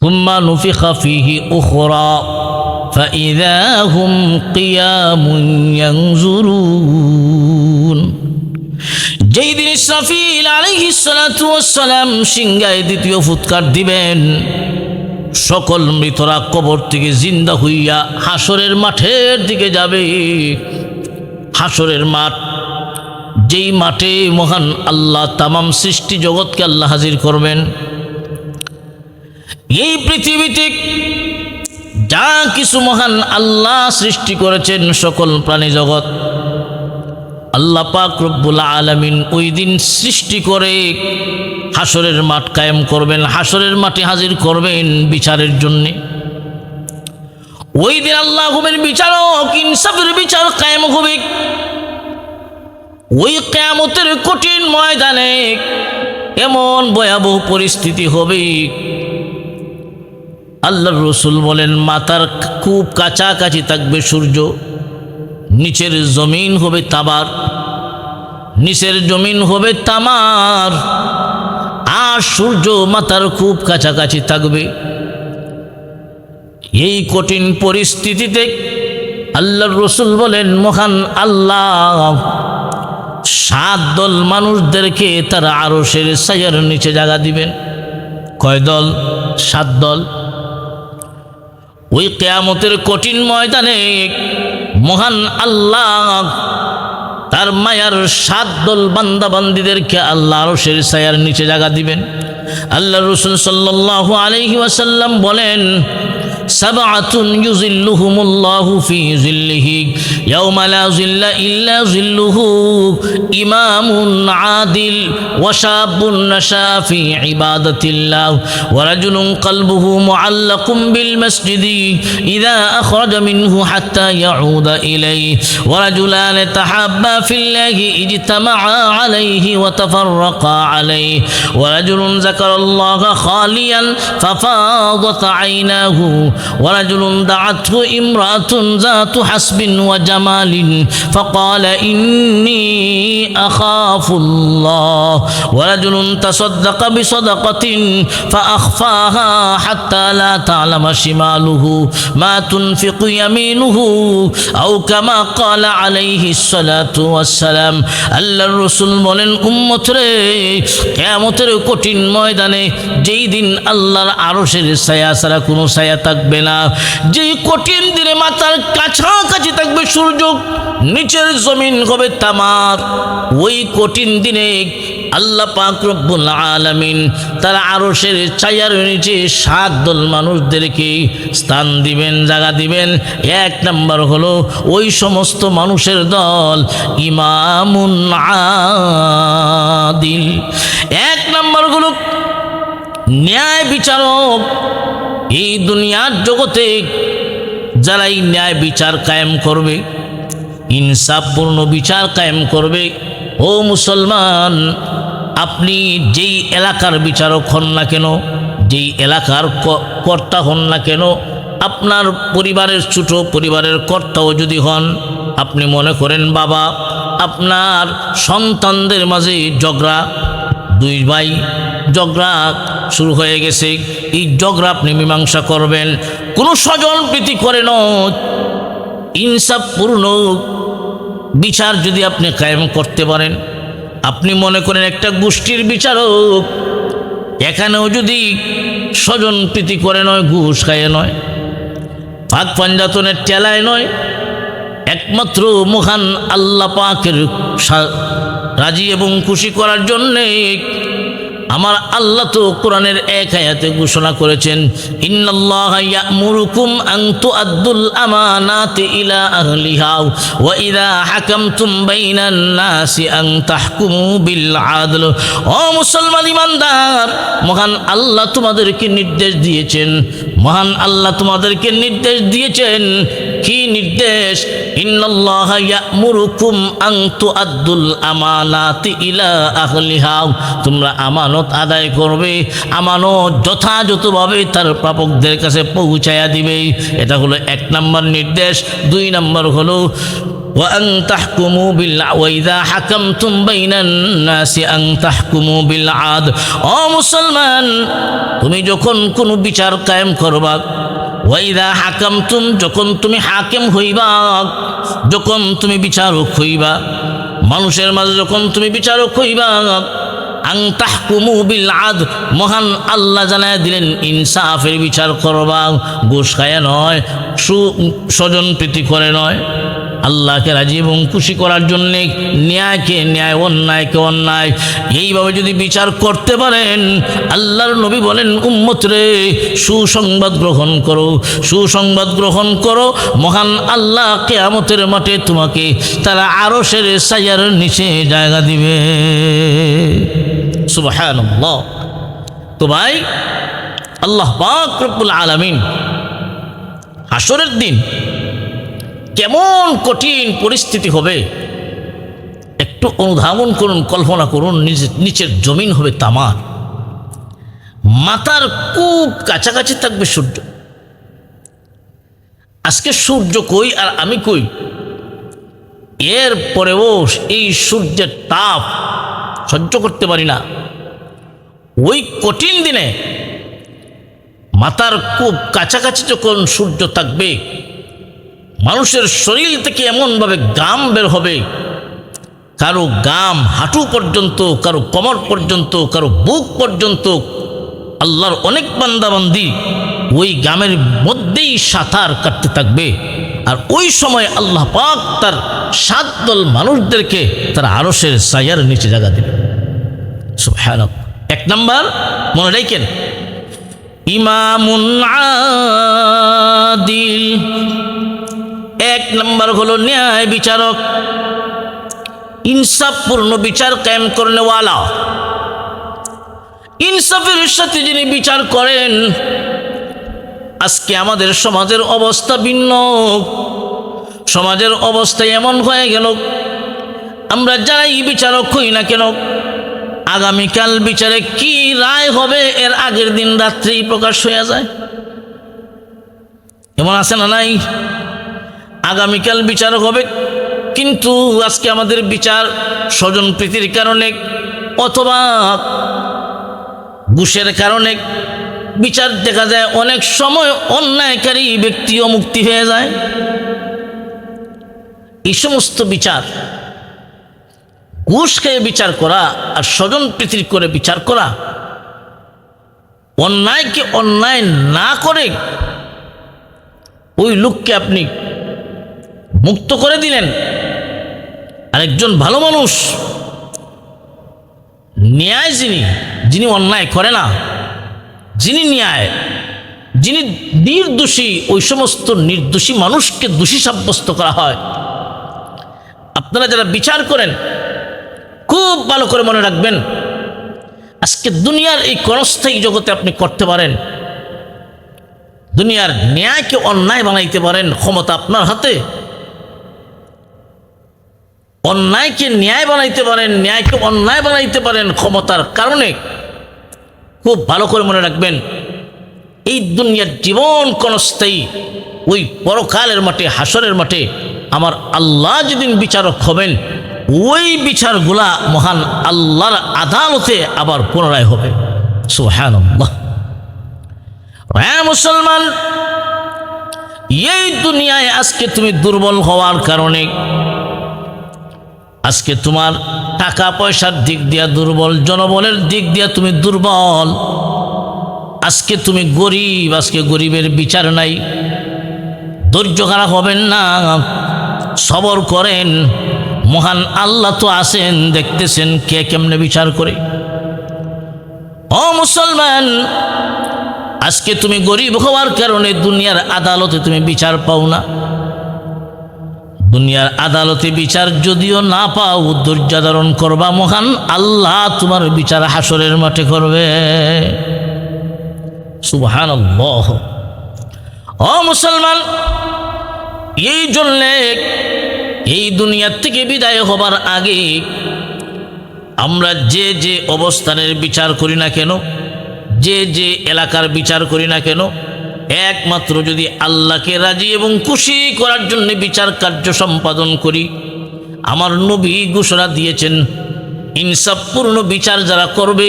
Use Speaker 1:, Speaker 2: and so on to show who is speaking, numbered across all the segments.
Speaker 1: ثم نفخ فيه أخرى فإذا هم قيام ينظرون যেই দিন ইসরাফিল আলাইহিস সালাতু ওয়াস সালাম সিংহায় দ্বিতীয় ফুৎকার দিবেন, সকল মৃতরা কবর থেকে জিন্দা হইয়া হাসরের মাঠের দিকে যাবে। হাসরের মাঠ, যেই মাঠে মহান আল্লাহ তামাম সৃষ্টি জগৎকে আল্লাহ হাজির করবেন। এই পৃথিবীতে যা কিছু মহান আল্লাহ সৃষ্টি করেছেন, সকল প্রাণী জগৎ আল্লাহ পাক রব্বুল আলামিন ওই দিন সৃষ্টি করে হাসরের মাঠ কায়েম করবেন, হাসরের মাঠে হাজির করবেন বিচারের জন্যে। ওই দিন আল্লাহ হবেন বিচারক, ইনসাফের বিচার কায়েম হবে। ওই কিয়ামতের কঠিন ময়দানে এমন ভয়াবহ পরিস্থিতি হবে, আল্লাহর রাসূল বলেন মাথার খুব কাছাকাছি থাকবে সূর্য, নিচের জমিন হবে তামার, নিচের জমিন হবে তামার, আর সূর্য মাথার খুব কাছাকাছি থাকবে। এই কঠিন পরিস্থিতিতে আল্লাহর রাসূল বলেন মহান আল্লাহ 7 দল মানুষদেরকে তারা আরশের ছায়ার নিচে জায়গা দিবেন। কয় দল? 7 দল। ওই কিয়ামতের কঠিন ময়দানে মহান আল্লাহ তার মায়ার 7 দল বান্দা বান্দীদেরকে আল্লাহ আরশের ছায়ার নিচে জায়গা দিবেন। আল্লাহর রাসূল সাল্লাল্লাহু আলাইহি ওয়াসাল্লাম বলেন সাবআতুন ইউযিল্লুহুমুল্লাহু ফি যিল্লিহি ইয়াওমা লা যিল্লা ইল্লা যিল্লুহু ইমামুন আদিল ওয়া শাবুন নাশা ফি ইবাদাতিল্লাহ ওয়া রাজুলুন কলবুহু মুআল্লাকুম বিল মাসজিদি ইযা আখরাজা মিনহু হাত্তা ইয়াউদা ইলাইহি ওয়া রাজুলান তাহাব্বা ফিল্লাহি ইজতামাআ আলাইহি ওয়া তাফাররাকা আলাইহি ওয়া রাজুলুন যাকারাল্লাহা খালিয়ান ফাফাদাত আইনাহু ورجل دعته امرأة ذات حسب وجمال فقال إني أخاف الله ورجل تصدق بصدقة فأخفاها حتى لا تعلم شماله ما تنفق يمينه أو كما قال عليه الصلاة والسلام আল্লাহর রাসূল বলেন উম্মত রে, কিয়ামতের কঠিন ময়দানে যেই দিন আল্লাহর আরশের ছায়া ছাড়া কোনো ছায়া থাকবে না, যেই কঠিন দিনে মাথার কাছাকাছি থাকবে সূর্য, নিচের জমিন হবে তামার, ওই কঠিন দিনে আল্লাহ পাক রব্বুল আলামিন তার আরশের ছায়ার নিচে 7 দল মানুষদেরকে স্থান দিবেন, জায়গা দিবেন। 1 নাম্বার হলো ওই সমস্ত মানুষের দল ইমামুন আদিল। 1 নাম্বার হলো ন্যায় বিচারক। এই দুনিয়ার জগতে যারাই ন্যায় বিচার কায়েম করবে, ইনসাফপূর্ণ বিচার কায়েম করবে, ও মুসলমান, আপনি যেই এলাকার বিচারক হন না কেন, যেই এলাকার কর্তা হন না কেন, আপনার পরিবারের ছোট পরিবারের কর্তাও যদি হন, আপনি মনে করেন বাবা আপনার সন্তানদের মাঝে ঝগড়া, 2 ভাই ঝগড়া শুরু হয়ে গেছে, এই ঝগড়া আপনি মীমাংসা করবেন, কোনো স্বজন প্রীতি করে নয়, ইনসাফপূর্ণ বিচার যদি আপনি কায়েম করতে পারেন, আপনি মনে করেন একটা গোষ্ঠীর বিচারক, এখানেও যদি স্বজন প্রীতি করে নয়, ঘুষ খায় নয়, পাক পাঞ্জাতনের টেলায় নয়, একমাত্র মহান আল্লাহ পাকের রাজি এবং খুশি করার জন্যে আমার আল্লাহ তো কোরআনের 1 আয়াতে ঘোষণা করেছেন ইন্নাল্লাহা ইয়া'মুরুকুম আন তু'আদ্দুল আমানাতি ইলা আহলিহা ওয়া ইযা হাকামতুম বাইনান নাসি আন তাহকুমু বিল আদল। ও মুসলমান ইমানদার, মহান আল্লাহ তোমাদেরকে নির্দেশ দিয়েছেন, মহান আল্লাহ তোমাদেরকে নির্দেশ দিয়েছেন। কি নির্দেশ? ইন্নাল্লাহা ইয়া'মুরুকুম আন তু'আদ্দুল আমানাতি ইলা আহলিহা, তোমরা আমানত আদায় করবে, আমানত যথাযথভাবে তার প্রাপকদের কাছে পৌঁছায়া দিবে। এটা হলো 1 নম্বর নির্দেশ। 2 নম্বর হলো وأن تحكموا وإذا حكمتم بين الناس أن تحكموا بالعدل ও মুসলমান তুমি যখন কোনো বিচার কায়েম করবা ওয়াইদা হাকামতুম যখন তুমি হাকিম হইবা যখন তুমি বিচারক হইবা মানুষের মাঝে যখন তুমি বিচারক হইবা আন তাহকুমু বিল আদল মহান আল্লাহ জানায় দিলেন ইনসাফের বিচার করবা ঘুষ খায়া নয় স্বজন প্রীতি করে নয় আল্লাহকে রাজি এবং খুশি করার জন্যে ন্যায়কে ন্যায় অন্যায়কে অন্যায় এইভাবে যদি বিচার করতে পারেন আল্লাহর নবী বলেন উম্মত রে সুসংবাদ গ্রহণ করো সুসংবাদ গ্রহণ করো মহান আল্লাহ কিয়ামতের মাঠে তোমাকে তারা আরশের ছায়ার নিচে জায়গা দিবে সুবহানাল্লাহ। তো ভাই আল্লাহ পাক রব্বুল আলামিন হাসরের দিন কেমন কঠিন পরিস্থিতি হবে একটু অনুধাবন করুন, কল্পনা করুন। নিচের জমিন হবে তামার, মাথার খুব কাছাকাছি থাকবে সূর্য। আজকে সূর্য কই আর আমি কই, এর পরেও এই সূর্যের তাপ সহ্য করতে পারি না। ওই কঠিন দিনে মাথার খুব কাছাকাছি যখন সূর্য থাকবে মানুষের শরীর থেকে এমনভাবে গাম বের হবে, কারো গাম হাঁটু পর্যন্ত, কারো কোমর পর্যন্ত, কারো বুক পর্যন্ত। আল্লাহর অনেক বান্দাবান্দি ওই গামের মধ্যেই সাঁতার কাটতে থাকবে। আর ওই সময় আল্লাহ পাক তার 7 দল মানুষদেরকে তার আরশের ছায়ার নিচে জায়গা দেবে। সুবহানাল্লাহ। 1 নাম্বার মনে রাখেন, ইমামুন আদিল। 1 নাম্বার হলো ন্যায় বিচারক, ইনসাফপূর্ণ বিচার কায়েম করনেওয়ালা। ইনসাফের সাথে যিনি বিচার করেন। আজকে আমাদের সমাজের অবস্থা ভিন্ন, সমাজের অবস্থা এমন হয়ে গেল আমরা যারাই বিচারক হই না কেন আগামীকাল বিচারে কি রায় হবে এর আগের দিন রাত্রেই প্রকাশ হয়ে যায়। এমন আছে না নাই? আগামীকাল বিচার হবে, কিন্তু আজকে আমাদের বিচার স্বজন প্রীতির কারণে অথবা ঘুষের কারণে বিচার দেখা যায় অনেক সময় অন্যায়কারী ব্যক্তিও মুক্তি হয়ে যায়। এই সমস্ত বিচার, ঘুষ খেয়ে বিচার করা আর স্বজন প্রীতির করে বিচার করা, অন্যায়কে অন্যায় না করে ওই লোককে আপনি মুক্ত করে দিলেন। আরেকজন ভালো মানুষ, ন্যায় যিনি অন্যায় করে না, যিনি ন্যায়, যিনি নির্দোষী, ওই সমস্ত নির্দোষী মানুষকে দোষী সাব্যস্ত করা হয়। আপনারা যারা বিচার করেন খুব ভালো করে মনে রাখবেন, আজকে দুনিয়ার এই ক্ষণস্থায়ী জগতে আপনি করতে পারেন, দুনিয়ার ন্যায়কে অন্যায় বানাইতে পারেন, ক্ষমতা আপনার হাতে। অন্যায়কে ন্যায় বানাইতে পারেন, ন্যায়কে অন্যায় বানাইতে পারেন ক্ষমতার কারণে। খুব ভালো করে মনে রাখবেন, এই দুনিয়ার জীবন ক্ষণস্থায়ী, ওই পরকালের মাঠে, হাসরের মাঠে আমার আল্লাহ যেদিন বিচারক হবেন, ওই বিচারগুলা মহান আল্লাহর আদালতে আবার পুনরায় হবে। সুবহানাল্লাহ। হ্যাঁ মুসলমান, এই দুনিয়ায় আজকে তুমি দুর্বল হওয়ার কারণে, আজকে তোমার টাকা পয়সার দিক দিয়া দুর্বল, জনবলের দিক দিয়া তুমি দুর্বল, আজকে তুমি গরিব, আজকে গরিবের বিচার নাই। ধৈর্য হারা হবেন না, সবর করেন। মহান আল্লাহ তো আছেন, দেখতেছেন কে কেমনে বিচার করে। ও মুসলমান, আজকে তুমি গরিব হওয়ার কারণে দুনিয়ার আদালতে তুমি বিচার পাও না। দুনিয়ার আদালতে বিচার যদিও না পাও, ধৈর্য ধারণ করবা, মহান আল্লাহ তোমার বিচার হাসরের মাঠে করবে। সুবহানাল্লাহ। ও মুসলমান, এই জন্যে এই দুনিয়ার থেকে বিদায় হবার আগে আমরা যে যে অবস্থানের বিচার করি না কেন, যে যে এলাকার বিচার করি না কেন, একমাত্র যদি আল্লাহকে রাজি এবং খুশি করার জন্য বিচার কার্য সম্পাদন করি। আমার নবী ঘোষণা দিয়েছেন, ইনসাফপূর্ণ বিচার যারা করবে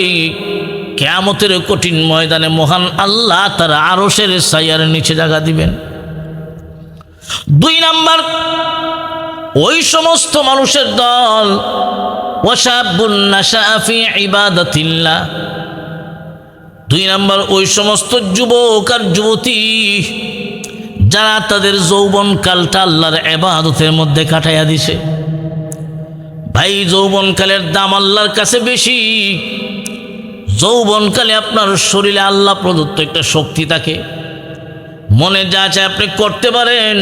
Speaker 1: কিয়ামতের কঠিন ময়দানে মহান আল্লাহ তার আরশের ছায়ার নিচে জায়গা দিবেন। 2 নাম্বার, ওই সমস্ত মানুষের দল ওয়াশাবুন নাশাআ ফি ইবাদাতিল্লাহ। 2 নাম্বার, ওই সমস্ত যুবক আর যুবতী যারা তাদের যৌবনকালটা আল্লাহর ইবাদতের মধ্যে কাটাইয়া দিছে। ভাই, যৌবনকালের দাম আল্লাহর কাছে বেশি। যৌবনকালে আপনার শরীরে আল্লাহ প্রদত্ত একটা শক্তি থাকে, মনে যা চায় আপনি করতে পারেন।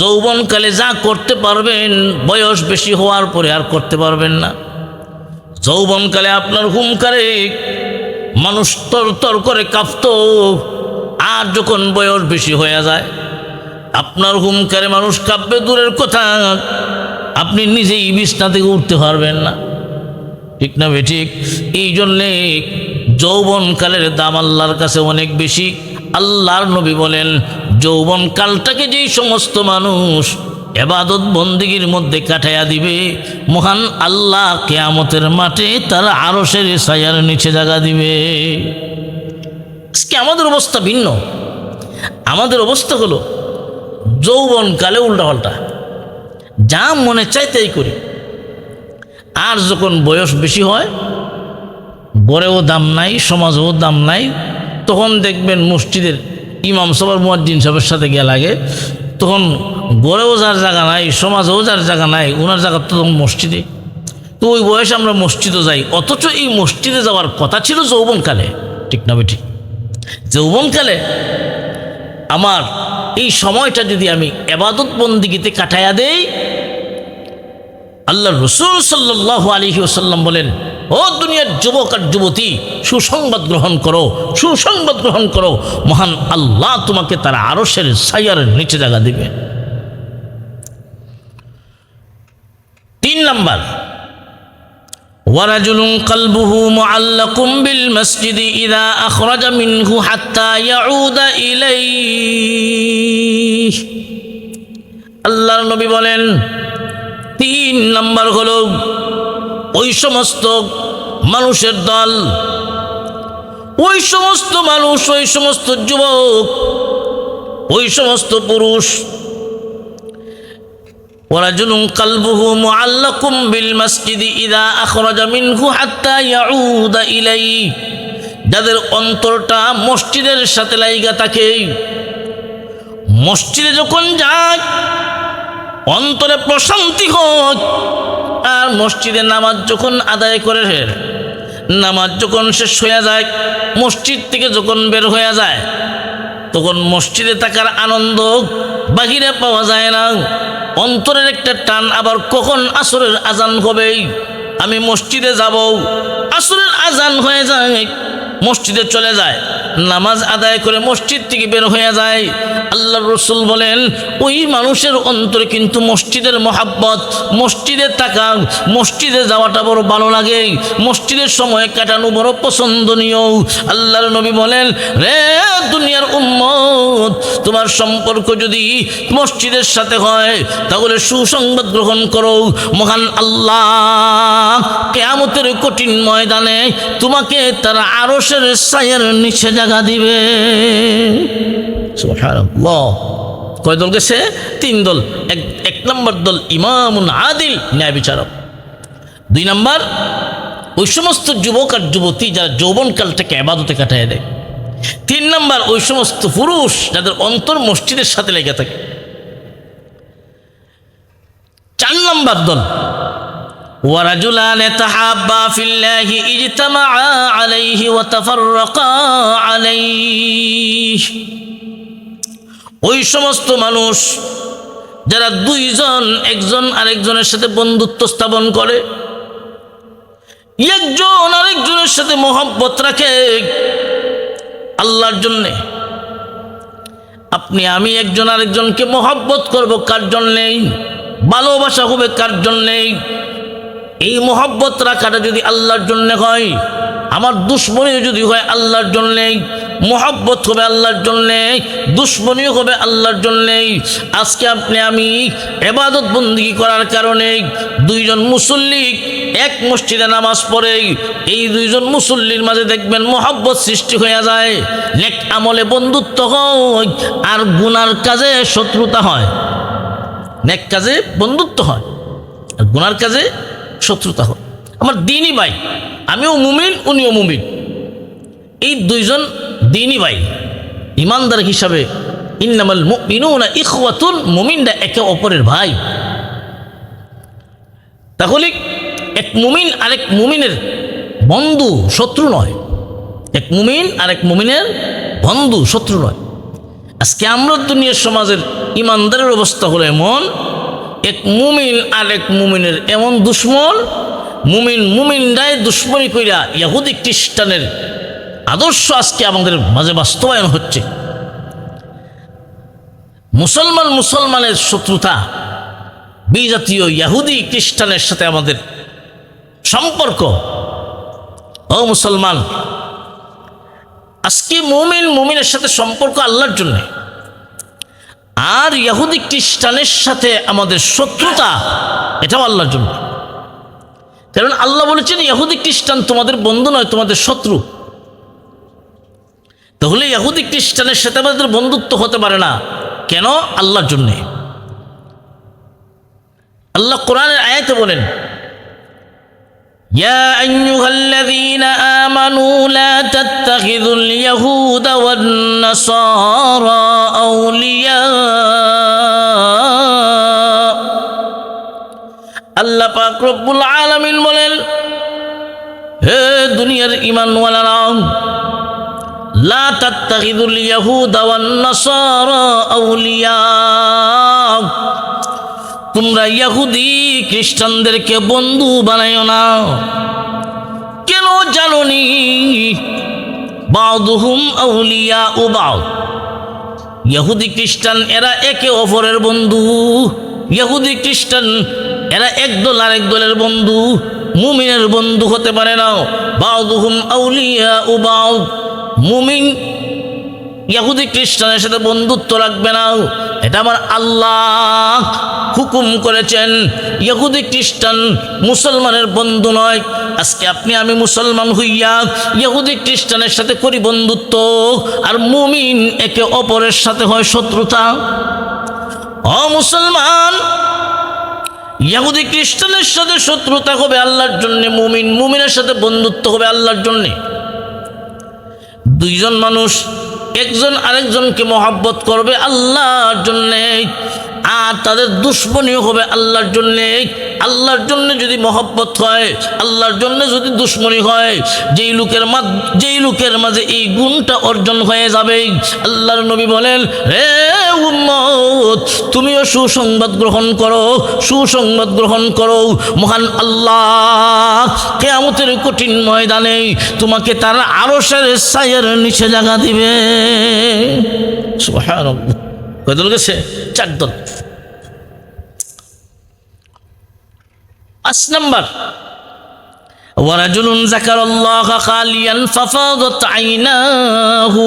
Speaker 1: যৌবনকালে যা করতে পারবেন বয়স বেশি হওয়ার পরে আর করতে পারবেন না। যৌবনকালে আপনার হুঙ্কারে মানুষ তরতর করে কাঁপত, আর যখন বয়স বেশি হয়ে যায় আপনার হুঙ্কারে মানুষ কাঁপবে দূরের কথা, আপনি নিজেই বিছনা থেকে উঠতে পারবেন না। ঠিক না বে ঠিক? এই জন্যে যৌবনকালের দাম আল্লাহর কাছে অনেক বেশি। আল্লাহর নবী বলেন, যৌবনকালটাকে যেই সমস্ত মানুষ ইবাদত বন্দেগীর মধ্যে কাটাইয়া দিবে, মহান আল্লাহ কিয়ামতের মাঠে তার আরশের ছায়ার নিচে জায়গা দিবে। আজকে আমাদের অবস্থা ভিন্ন। আমাদের অবস্থা হলো যৌবনকালে উল্টাপাল্টা, যা মনে চাই তাই করি। আর যখন বয়স বেশি হয়, গড়েও দাম নাই, সমাজেও দাম নাই, তখন দেখবেন মসজিদের ইমাম সবার মুয়াজ্জিন সাহেবের সাথে গিয়ে লাগে, তখন গড়েও যার জায়গা নাই, সমাজেও যার জায়গা নাই, ওনার জায়গা তো তখন মসজিদে। তো ওই বয়সে আমরা মসজিদে যাই, অথচ এই মসজিদে যাওয়ার কথা ছিল যৌবনকালে। ঠিক না বেঠিক? যৌবনকালে আমার এই সময়টা যদি আমি ইবাদত বন্দেগীতে কাটাইয়া দেই, আল্লাহ রসুল সাল্লাল্লাহু আলাইহি ওয়াসাল্লাম বলেন, ও দুনিয়ার যুবক আর যুবতী, সুসংবাদ গ্রহণ করো, সুসংবাদ গ্রহণ করো, মহান আল্লাহ তোমাকে তার আরশের ছায়ার নিচে জায়গা দিবে। 3 নাম্বার, ওয়ারাজুলুন কলবুহু মুআল্লাকুম বিল মসজিদি ইযা আখরাজা মিনহু হাত্তা ইয়াউদা ইলাইহি। আল্লাহর নবী বলেন, 3 নাম্বার হলো ওই সমস্ত মানুষের দল, ওই সমস্ত মানুষ, ওই সমস্ত যুবক, ওই সমস্ত পুরুষ, ওয়ারাজুলুন কলবুহু মুআল্লাকুম বিল মসজিদি ইযা আখরাজা মিনহু হাত্তা ইয়াউদা ইলাইহি, যাদের অন্তরটা মসজিদের সাথে লাইগা থাকে। মসজিদে যখন যায় অন্তরে প্রশান্তি হোক, আর মসজিদে নামাজ যখন আদায় করে, নামাজ যখন শেষ হয়ে যায়, মসজিদ থেকে যখন বের হয়ে যায়, তখন মসজিদে থাকার আনন্দ বাহিরে পাওয়া যায় না। অন্তরের একটা টান, আবার কখন আসরের আজান হবে, আমি মসজিদে যাব। আসরের আজান হয়ে যায়, মসজিদে চলে যায়, নামাজ আদায় করে মসজিদ থেকে বের হয়ে যায়। আল্লাহর রাসূল বলেন, ওই মানুষের অন্তরে কিন্তু মসজিদের মহাব্বত, মসজিদে থাকা, মসজিদে যাওয়াটা বড় ভালো লাগে, মসজিদের সময় কাটানো বড় পছন্দনীয়। আল্লাহর নবী বলেন, রে দুনিয়ার উম্মত, তোমার সম্পর্ক যদি মসজিদের সাথে হয় তাহলে সুসংবাদ গ্রহণ করো, মহান আল্লাহ কিয়ামতের কঠিন ময়দানে তোমাকে তার আরশের ছায়ার নিচে জায়গা দিবে। সুবহানাল্লাহ। কয় দল গেছে? 3 দল। এক নম্বর দল ইমামুন আদিল, ন্যায় বিচারক। 2 নম্বর ওই সমস্ত যুবক আর যুবতী যারা যৌবনকালটাকে ইবাদতে কাটায় দেয়। 3 নম্বর ওই সমস্ত পুরুষ যাদের অন্তর মসজিদের সাথে লেগে থাকে। 4 নম্বর দল ওয়ারাজুলান তাহাব্বা ফিল্লাহি ইজতামাআ আলাইহি ওয়া তাফাররাকা আলাইহি, ওই সমস্ত মানুষ যারা 2 জন একজন আরেকজনের সাথে বন্ধুত্ব স্থাপন করে, একজন আরেকজনের সাথে মহব্বত রাখে আল্লাহর জন্যে। আপনি আমি একজন আরেকজনকে মহব্বত করব কার জন্যেই, ভালোবাসা হবে কার জন্যেই। এই মহব্বত রাখাটা যদি আল্লাহর জন্য হয়, আমার দুশ্মনী যদি হয় আল্লাহর জন্যেই, মোহাব্বত হবে আল্লাহর জন্যে, দুশ্মনীও হবে আল্লাহর জন্যে। আজকে আপনি আমি ইবাদত বন্দেগী করার কারণে দুইজন মুসল্লি এক মসজিদে নামাজ পড়ে, এই দুইজন মুসল্লির মাঝে দেখবেন মোহাব্বত সৃষ্টি হয়ে যায়, নেক আমলে বন্ধুত্ব হয় আর গুনার কাজে শত্রুতা হয়। নেক কাজে বন্ধুত্ব হয় আর গুনার কাজে শত্রুতা হয়। আমার দ্বীনি ভাই, আমিও মুমিন উনিও মুমিন, এই দুইজন দ্বীনি ভাই ইমানদার হিসাবে ইন্নামাল মুমিনুনা ইখওয়াতুন, মুমিনরা একে অপরের ভাই। তাহলে এক মুমিন আরেক মুমিনের বন্ধু, শত্রু নয়। এক মুমিন আরেক মুমিনের বন্ধু, শত্রু নয়। আজকে আমরা দুনিয়ার সমাজের ইমানদারের অবস্থা হলো এমন, এক মুমিন আরেক মুমিনের এমন দুশ্মন, মুমিনরাই দুশ্মনী কইরা ইহুদি খ্রিস্টানের আদর্শ আজকে আমাদের মাঝে বাস্তবায়ন হচ্ছে। মুসলমানের শত্রুতা, বিজাতীয় ইহুদি খ্রিস্টানের সাথে আমাদের সম্পর্ক। ও মুসলমান, আজকে মুমিনের সাথে সম্পর্ক আল্লাহর জন্য, আর ইহুদি খ্রিস্টানের সাথে আমাদের শত্রুতা এটাও আল্লাহর জন্য। কারণ আল্লাহ বলেছেন ইহুদি খ্রিস্টান তোমাদের বন্ধু নয়, তোমাদের শত্রু। তাহলে ইহুদি খ্রিস্টানের সাথে আমাদের বন্ধুত্ব হতে পারে না। কেন? আল্লাহর জন্যে। আল্লাহ কোরআনের আয়াতে বলেন, ইয়া আইয়ুহাল্লাযীনা আমানু লা তাত্তাখিযুল ইয়াহুদা ওয়ান নাসারা আউলিয়া। আল্লাহ পাক রব্বুল আলামিন বলেন, হে দুনিয়ার ঈমানওয়ালারা, লা তাত্তাখিযুল ইয়াহুদা ওয়ান নাসারা আউলিয়া, তোমরা ইহুদি খ্রিস্টানদেরকে বন্ধু বানাইও না। কেন জানোনি? বাউদুহুম আউলিয়া ও বাউদ, ইহুদি খ্রিস্টান এরা একে অপরের বন্ধু। ইহুদি খ্রিস্টান এরা একদল আরেক দলের বন্ধু, মুমিনের বন্ধু হতে পারে না। বাউদুহুম আউলিয়া ও বাউদ, মুমিন ইহুদি খ্রিস্টানের সাথে বন্ধুত্ব রাখবে না। এটা আমার আল্লাহ হুকুম করেছেন। ইহুদি খ্রিস্টান মুসলমানের বন্ধু নয়। আজকে আপনি আমি মুসলমান হইয়া ইহুদি খ্রিস্টানের সাথে করি বন্ধুত্ব, আর মুমিন একে অপরের সাথে হয় শত্রুতা। ও মুসলমান, ইহুদি খ্রিস্টানের সাথে শত্রুতা হবে আল্লাহর জন্য, মুমিনের সাথে বন্ধুত্ব হবে আল্লাহর জন্য। দুইজন মানুষ একজন আরেকজনকে মহব্বত করবে আল্লাহর জন্যে, আর তাদের দুশ্মনীও হবে আল্লাহর জন্যে। আল্লাহর জন্য যদি মহব্বত হয়, আল্লাহর জন্য যদি দুশ্মনী হয়, যেই লোকের মাঝে এই গুণটা অর্জন হয়ে যাবে, আল্লাহর নবী বলেন, হে উম্মত, তুমিও সুসংবাদ গ্রহণ করো, সুসংবাদ গ্রহণ করো। মহান আল্লাহ কিয়ামতের কঠিন ময়দানে তোমাকে তার আরশের ছায়ার নিচে জায়গা দিবে। সুবহানাল্লাহ। কয় দল গেছে? 4 দল। 5 নম্বর, ওয়ারাজুলুন যাকারাল্লাহা খালিয়ান ফাফাদাত আইনাহু,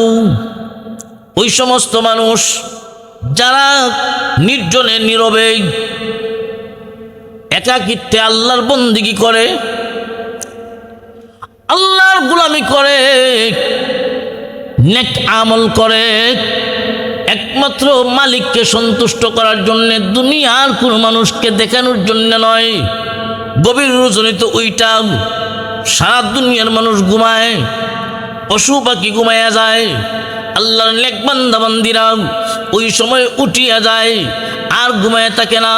Speaker 1: ওই সমস্ত মানুষ যারা নির্জনে নীরবে একাকিত্বে আল্লাহর বন্দেগী করে, আল্লাহর গোলামি করে, নেক আমল করে, একমাত্র মালিককে সন্তুষ্ট করার জন্য, দুনিয়ার কোনো মানুষকে দেখানোর জন্য নয়। গভীর রজনীতে ওইটা সারা দুনিয়ার মানুষ ঘুমায়, পশু পাখি ঘুমাইয়া যায়, আল্লাহর নেক বান্দা বান্দিরা ওই সময় উঠিয়া যায়, আর ঘুমায় থাকে না,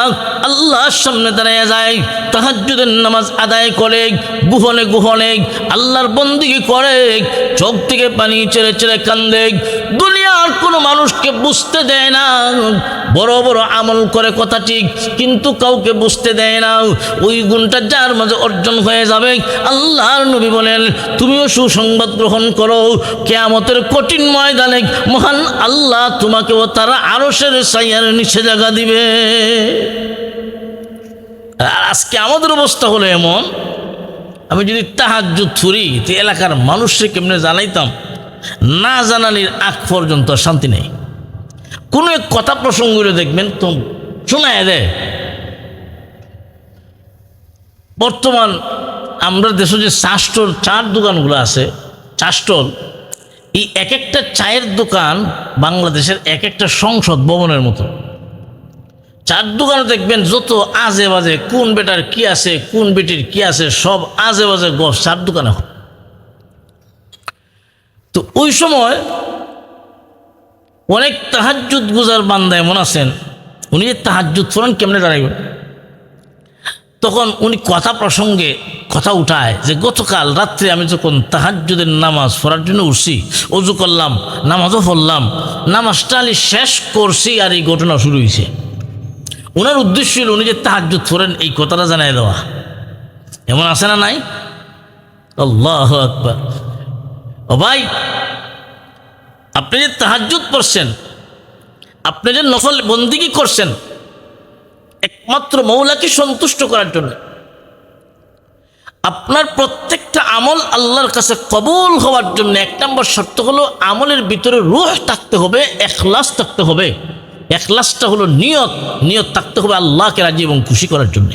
Speaker 1: আল্লাহর সামনে দাঁড়াইয়া যায়, তাহাজ্জুদের নামাজ আদায় করে, গুহনে গুহনে আল্লাহর বন্দেগী করে, চোখ থেকে পানি ছেড়ে ছেড়ে কান্দে। দুনিয়ার কোনো মানুষকে বুঝতে দেয় না, বড় বড় আমল করে কথা ঠিক, কিন্তু কাউকে বুঝতে দেয় না। ওই গুণটা যার মাঝে অর্জন হয়ে যাবে, আল্লাহর নবী বলেন, তুমিও সুসংবাদ গ্রহণ করো, কিয়ামতের কঠিন ময়দানে মহান আল্লাহ তোমাকেও তার আরশের ছায়ার নিচে জায়গা দিবে। আর আজকে আমাদের অবস্থা হলো এমন, আমি যদি তাহাজ্জুদ করি তো এলাকার মানুষকে কেমনে জানাইতাম, না জানানির আগ পর্যন্ত শান্তি নেই। কোনো এক কথা প্রসঙ্গ দেখবেন তো শোনায় দেয়। বর্তমান আমরা দেশে যে চার দোকানগুলো আছে, চা স্টল, এই এক একটা চায়ের দোকান বাংলাদেশের এক একটা সংসদ ভবনের মতো। চার দোকানে দেখবেন যত আজে বাজে, কোন বেটার কি আছে, কোন বেটির কি আছে, সব আজে বাজে গস চার দোকানে। তো ওই সময় অনেক তাহাজ্জুদ গুজার বান্দা এমন আছেন, উনি যে তাহাজ্জুদ পড়েন কেমনে দাঁড়াইবেন, তখন উনি কথা প্রসঙ্গে কথা উঠায় যে গতকাল রাত্রে আমি যখন তাহাজ্জুদের নামাজ পড়ার জন্য উঠছি, অজু করলাম, নামাজও পড়লাম, নামাজটা আমি শেষ করছি আর এই ঘটনা শুরু হয়েছে। ওনার উদ্দেশ্য হল উনি যে তাহাজ্জুদ পড়েন এই কথাটা জানাই দেওয়া। এমন আছে না নাই? আল্লাহু আকবার। ও ভাই, আপনি যে তাহাজ্জুদ পড়ছেন, আপনি যে নফল বন্দিগি করছেন একমাত্র মৌলাকে সন্তুষ্ট করার জন্য। আপনার প্রত্যেকটা আমল আল্লাহর কাছে কবুল হওয়ার জন্য এক নম্বর শর্ত হলো আমলের ভিতরে রূহ থাকতে হবে, ইখলাস থাকতে হবে। ইখলাসটা হলো নিয়ত থাকতে হবে আল্লাহকে রাজি এবং খুশি করার জন্য।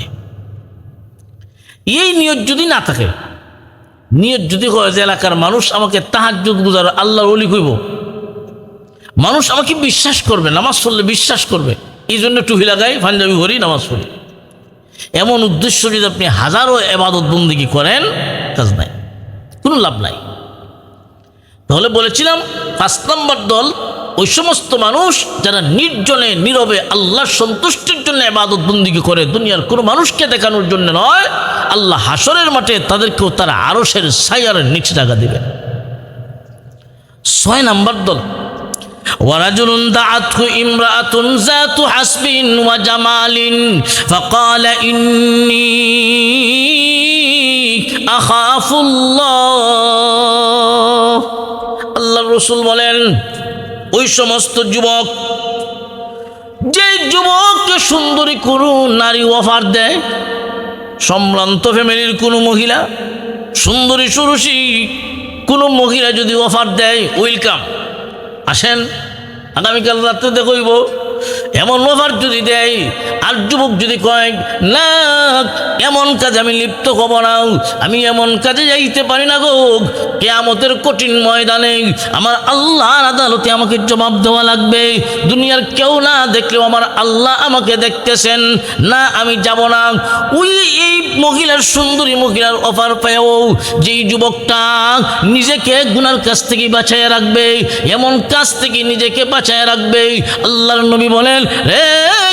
Speaker 1: এই নিয়ত যদি না থাকে, নিয়ত যদি হয় যে এলাকার মানুষ আমাকে তাহাজ্জুদ গুজার আল্লাহর ওলি কইব, মানুষ আমাকে বিশ্বাস করবে, নামাজ পড়লে বিশ্বাস করবে, এই জন্য টুপি লাগাই, পাঞ্জাবি পরি, নামাজ পড়ি, এমন উদ্দেশ্য যদি আপনি হাজারো ইবাদত বন্দেগী করেন, কাজ নাই, কোনো লাভ নাই। তাহলে বলেছিলাম ৫ নম্বর দল ওই সমস্ত মানুষ যারা নির্জনে নীরবে আল্লাহর সন্তুষ্টির জন্য ইবাদত বন্দেগী করে, দুনিয়ার কোনো মানুষকে দেখানোর জন্য নয়। আল্লাহ হাসরের মাঠে তাদেরকেও তারা আরশের ছায়ার নিচে জায়গা দিবে। ৬ নম্বর দল ورجل دعته امرأة ذات حسب وجمال فقال إني أخاف الله। আল্লাহর রাসূল বলেন, ওই সমস্ত যুবক, যে যুবককে সুন্দরী কোনো নারী অফার দেয়, সম্ভ্রান্ত ফ্যামিলির কোনো মহিলা, সুন্দরী সুরুষী কোনো মহিলা যদি অফার দেয়, ওয়েলকাম, আসেন, আগামীকাল রাত্রে দেখইব, এমন অফার যদি দেয়, আর যুবক যদি কয় না এমন কাজে আমি লিপ্ত হব না, আমি এমন কাজে যাইতে পারি না গো, কিয়ামতের কঠিন ময়দানে আমার আল্লাহর আদালতে আমাকে জবাব দেওয়া লাগবে, দুনিয়ার কেউ না দেখলেও আমার আল্লাহ আমাকে দেখতেছেন, না আমি যাব না। ওই এই মহিলার, সুন্দরী মহিলার অফার পেয়েও যেই যুবকটা নিজেকে গুনার কাছ থেকে বাঁচাইয়া রাখবে, এমন কাজ থেকে নিজেকে বাঁচাইয়া রাখবে, আল্লাহর নবী বলেন, রে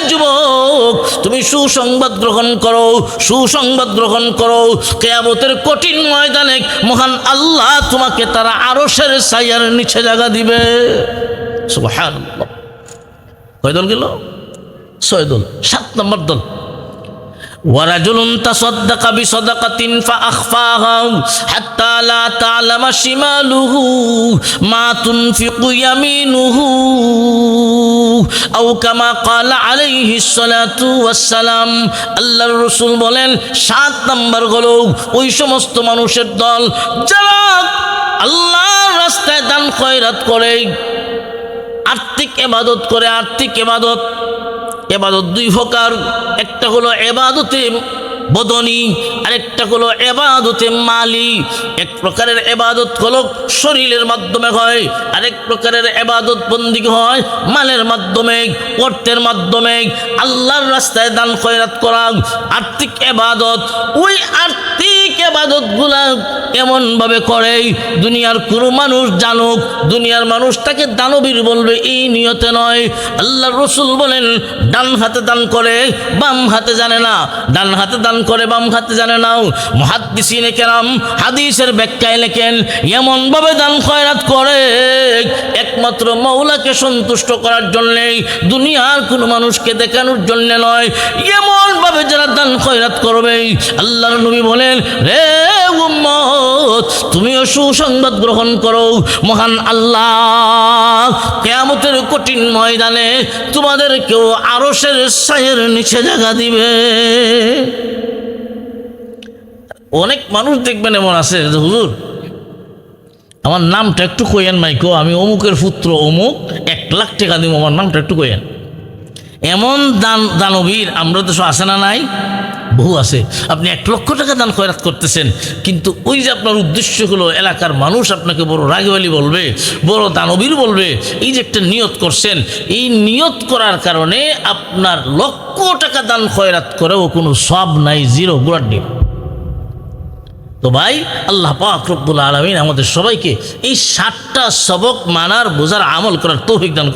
Speaker 1: যুবক, তুমি সুসংবাদ গ্রহণ করো, সুসংবাদ গ্রহণ করো, কিয়ামতের কঠিন ময়দানে মহান আল্লাহ তোমাকে তারা আরশের ছায়ার নিচে জায়গা দিবে। সুবহানাল্লাহ। কয় দল গেল? ৬ দল। ৭ নম্বর দল ورجل تصدق بصدقة فأخفاها حتى لا تعلم شماله ما تنفق يمينه أو كما قال عليه الصلاة والسلام। আল্লাহর রাসূল বলেন ৭ নম্বর হলো ওই সমস্ত মানুষের দল যারা আল্লাহর রাস্তায় দান খয়রাত করে, আর্থিক ইবাদত করে। আর্থিক ইবাদত, এবাদত ২ প্রকার, একটা হলো এবাদতে বদনী, আরেকটা হলো এবাদতে মালি। এক প্রকারের এবাদত হলো শরীরের মাধ্যমে হয়, আরেক প্রকারের এবাদত বন্দেগী হয় মালের মাধ্যমে, অর্থের মাধ্যমে। আল্লাহর রাস্তায় দান খয়রাত করা আর্থিক এবাদত। ওই আর্থিক এবাদতগুলা এমনভাবে করে দুনিয়ার কোনো মানুষ জানুক, দুনিয়ার মানুষ তাকে দানবীর বলবে, এই নিয়তে নয়। আল্লাহর রাসূল বলেন, ডান হাতে দান করে বাম হাতে জানে না, ডান হাতে দান করে বাম হাতে জানে না। মুহাদ্দিসিনে কেরাম হাদিসের ব্যাখ্যায় লেখেন, এমনভাবে দান খয়রাত করে একমাত্র মওলাকে সন্তুষ্ট করার জন্যে, দুনিয়ার কোনো মানুষকে দেখানোর জন্য নয়। এমনভাবে যারা দান খয়রাত করবে, আল্লাহর নবী বলেন, রে উম্মত, তুমিও সুসংবাদ গ্রহণ করো, মহান আল্লাহ কিয়ামতের কঠিন ময়দানে তোমাদেরকেও আরশের ছায়ার নিচে জায়গা দিবে। অনেক মানুষ দেখবেন এমন আছে যে হুজুর আমার নামটা একটু কইয়েন মাইকো, আমি অমুকের পুত্র অমুক, 1,00,000 টাকা দিব, আমার নামটা একটু কইয়েন। এমন দানবীর আমরা দেশে আছে না নাই? বহু আছে। আপনি 1,00,000 টাকা দান খয়রাত করতেছেন, কিন্তু ওই যে আপনার উদ্দেশ্য হলো এলাকার মানুষ আপনাকে বড় রাগীওয়ালি বলবে, বড় দানবীর বলবে, এই যে একটা নিয়ত করছেন, এই নিয়ত করার কারণে আপনার 1,00,000 টাকা দান খয়রাত করেও কোনো সওয়াব নাই, জিরো, গুড়ার ডিম। তো ভাই, আল্লাহ পাক রব্বুল আলামিন আমাদের সবাইকে এই 7টা সবক মানার, বোঝার, আমল করার তৌফিক দান